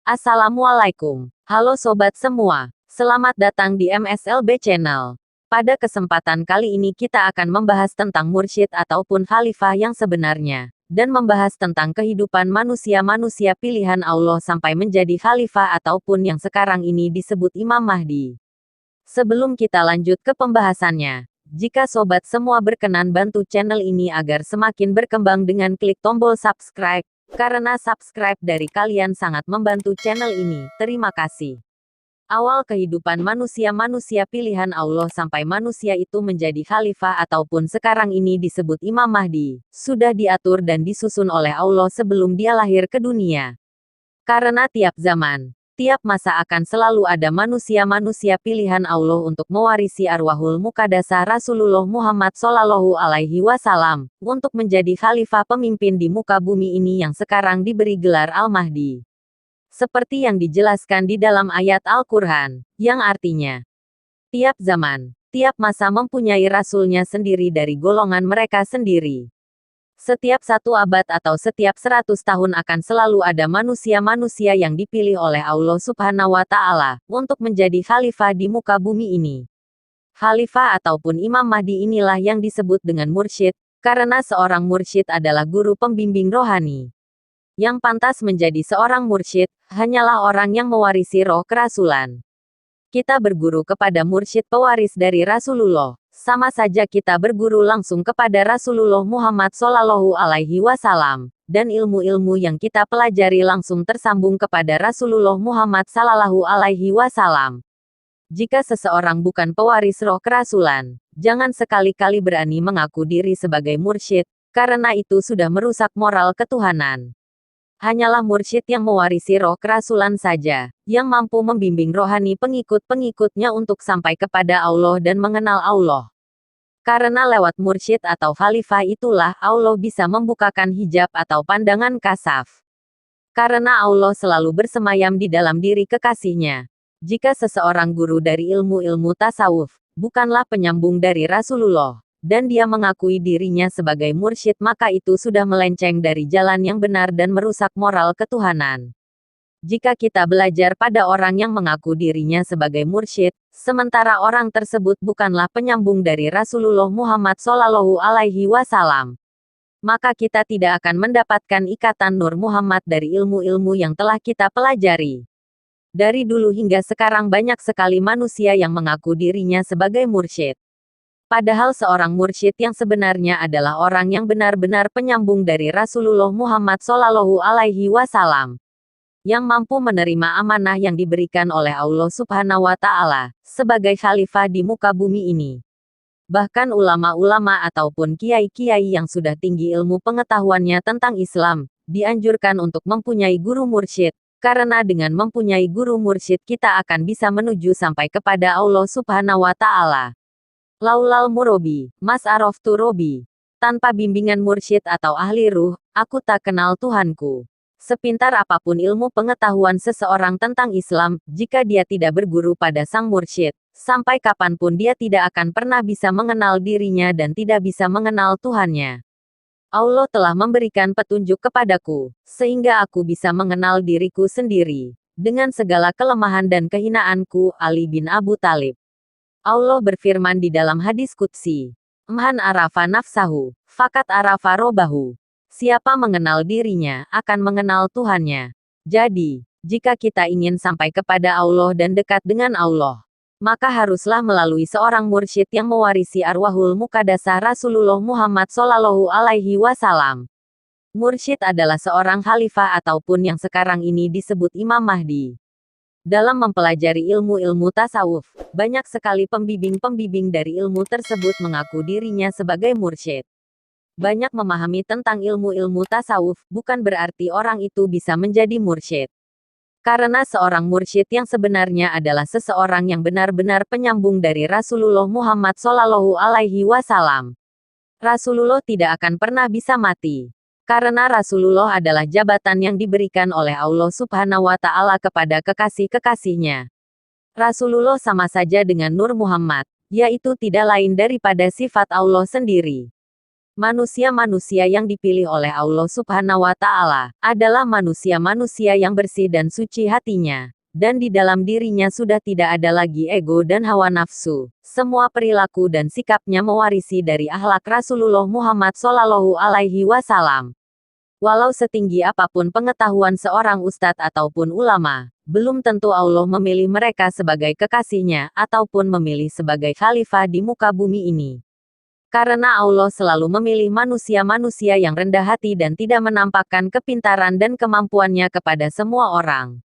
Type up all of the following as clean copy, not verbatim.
Assalamualaikum. Halo sobat semua. Selamat datang di MSLB Channel. Pada kesempatan kali ini kita akan membahas tentang mursyid ataupun khalifah yang sebenarnya, dan membahas tentang kehidupan manusia-manusia pilihan Allah sampai menjadi khalifah ataupun yang sekarang ini disebut Imam Mahdi. Sebelum kita lanjut ke pembahasannya, jika sobat semua berkenan bantu channel ini agar semakin berkembang dengan klik tombol subscribe, karena subscribe dari kalian sangat membantu channel ini. Terima kasih. Awal kehidupan manusia-manusia pilihan Allah sampai manusia itu menjadi khalifah ataupun sekarang ini disebut Imam Mahdi, sudah diatur dan disusun oleh Allah sebelum dia lahir ke dunia. Karena tiap zaman, tiap masa akan selalu ada manusia-manusia pilihan Allah untuk mewarisi arwahul muqaddasah Rasulullah Muhammad Shallallahu Alaihi Wasallam, untuk menjadi khalifah pemimpin di muka bumi ini yang sekarang diberi gelar Al-Mahdi. Seperti yang dijelaskan di dalam ayat Al-Quran, yang artinya, tiap zaman, tiap masa mempunyai rasulnya sendiri dari golongan mereka sendiri. Setiap satu abad atau setiap 100 tahun akan selalu ada manusia-manusia yang dipilih oleh Allah Subhanahu wa Ta'ala untuk menjadi khalifah di muka bumi ini. Khalifah ataupun Imam Mahdi inilah yang disebut dengan mursyid, karena seorang mursyid adalah guru pembimbing rohani. Yang pantas menjadi seorang mursyid hanyalah orang yang mewarisi roh kerasulan. Kita berguru kepada mursyid pewaris dari Rasulullah, sama saja kita berguru langsung kepada Rasulullah Muhammad Shallallahu Alaihi Wasallam, dan ilmu-ilmu yang kita pelajari langsung tersambung kepada Rasulullah Muhammad Shallallahu Alaihi Wasallam. Jika seseorang bukan pewaris roh kerasulan, jangan sekali-kali berani mengaku diri sebagai mursyid, karena itu sudah merusak moral ketuhanan. Hanyalah mursyid yang mewarisi roh kerasulan saja, yang mampu membimbing rohani pengikut-pengikutnya untuk sampai kepada Allah dan mengenal Allah. Karena lewat mursyid atau khalifah itulah Allah bisa membukakan hijab atau pandangan kasaf. Karena Allah selalu bersemayam di dalam diri kekasihnya. Jika seseorang guru dari ilmu-ilmu tasawuf, bukanlah penyambung dari Rasulullah, dan dia mengakui dirinya sebagai mursyid, maka itu sudah melenceng dari jalan yang benar dan merusak moral ketuhanan. Jika kita belajar pada orang yang mengaku dirinya sebagai mursyid, sementara orang tersebut bukanlah penyambung dari Rasulullah Muhammad Shallallahu Alaihi Wasallam, maka kita tidak akan mendapatkan ikatan Nur Muhammad dari ilmu-ilmu yang telah kita pelajari. Dari dulu hingga sekarang banyak sekali manusia yang mengaku dirinya sebagai mursyid. Padahal seorang mursyid yang sebenarnya adalah orang yang benar-benar penyambung dari Rasulullah Muhammad Shallallahu Alaihi Wasallam, yang mampu menerima amanah yang diberikan oleh Allah Subhanahu wa Ta'ala sebagai khalifah di muka bumi ini. Bahkan ulama-ulama ataupun kiai-kiai yang sudah tinggi ilmu pengetahuannya tentang Islam, dianjurkan untuk mempunyai guru mursyid, karena dengan mempunyai guru mursyid kita akan bisa menuju sampai kepada Allah Subhanahu wa Ta'ala. Laulal murobi, mas araftu robi. Tanpa bimbingan mursyid atau ahli ruh, aku tak kenal Tuhanku. Sepintar apapun ilmu pengetahuan seseorang tentang Islam, jika dia tidak berguru pada sang mursyid, sampai kapanpun dia tidak akan pernah bisa mengenal dirinya dan tidak bisa mengenal Tuhannya. Allah telah memberikan petunjuk kepadaku, sehingga aku bisa mengenal diriku sendiri, dengan segala kelemahan dan kehinaanku. Ali bin Abu Thalib. Allah berfirman di dalam hadis qudsi, "Man arafa nafsahu, fakat arafa robahu." Siapa mengenal dirinya, akan mengenal Tuhannya. Jadi, jika kita ingin sampai kepada Allah dan dekat dengan Allah, maka haruslah melalui seorang mursyid yang mewarisi arwahul muqaddasah Rasulullah Muhammad Shallallahu Alaihi Wasallam. Mursyid adalah seorang khalifah ataupun yang sekarang ini disebut Imam Mahdi. Dalam mempelajari ilmu-ilmu tasawuf, banyak sekali pembimbing-pembimbing dari ilmu tersebut mengaku dirinya sebagai mursyid. Banyak memahami tentang ilmu-ilmu tasawuf, bukan berarti orang itu bisa menjadi mursyid. Karena seorang mursyid yang sebenarnya adalah seseorang yang benar-benar penyambung dari Rasulullah Muhammad Shallallahu Alaihi Wasallam. Rasulullah tidak akan pernah bisa mati. Karena Rasulullah adalah jabatan yang diberikan oleh Allah Subhanahu wa Ta'ala kepada kekasih-kekasihnya. Rasulullah sama saja dengan Nur Muhammad, yaitu tidak lain daripada sifat Allah sendiri. Manusia-manusia yang dipilih oleh Allah Subhanahu wa Ta'ala adalah manusia-manusia yang bersih dan suci hatinya, dan di dalam dirinya sudah tidak ada lagi ego dan hawa nafsu. Semua perilaku dan sikapnya mewarisi dari akhlak Rasulullah Muhammad Shallallahu Alaihi Wasallam. Walau setinggi apapun pengetahuan seorang ustadz ataupun ulama, belum tentu Allah memilih mereka sebagai kekasihnya ataupun memilih sebagai khalifah di muka bumi ini. Karena Allah selalu memilih manusia-manusia yang rendah hati dan tidak menampakkan kepintaran dan kemampuannya kepada semua orang.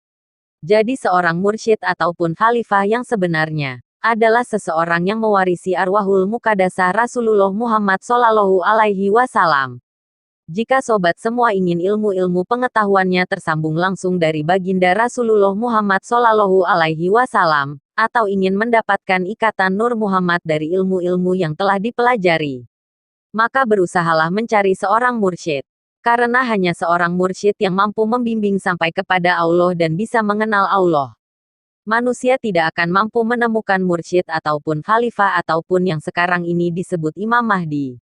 Jadi seorang mursyid ataupun khalifah yang sebenarnya adalah seseorang yang mewarisi arwahul muqaddasah Rasulullah Muhammad Shallallahu Alaihi Wasallam. Jika sobat semua ingin ilmu-ilmu pengetahuannya tersambung langsung dari baginda Rasulullah Muhammad Shallallahu Alaihi Wasallam, atau ingin mendapatkan ikatan Nur Muhammad dari ilmu-ilmu yang telah dipelajari, maka berusahalah mencari seorang mursyid. Karena hanya seorang mursyid yang mampu membimbing sampai kepada Allah dan bisa mengenal Allah. Manusia tidak akan mampu menemukan mursyid ataupun khalifah ataupun yang sekarang ini disebut Imam Mahdi,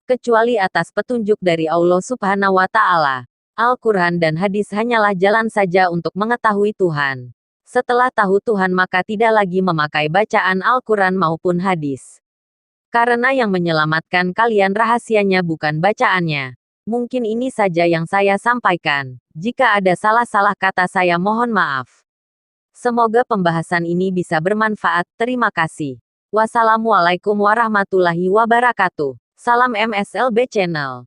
kecuali atas petunjuk dari Allah Subhanahu wa Ta'ala. Al-Quran dan hadis hanyalah jalan saja untuk mengetahui Tuhan. Setelah tahu Tuhan maka tidak lagi memakai bacaan Al-Quran maupun hadis. Karena yang menyelamatkan kalian rahasianya bukan bacaannya. Mungkin ini saja yang saya sampaikan. Jika ada salah-salah kata saya mohon maaf. Semoga pembahasan ini bisa bermanfaat. Terima kasih. Wassalamualaikum warahmatullahi wabarakatuh. Salam MSLB Channel.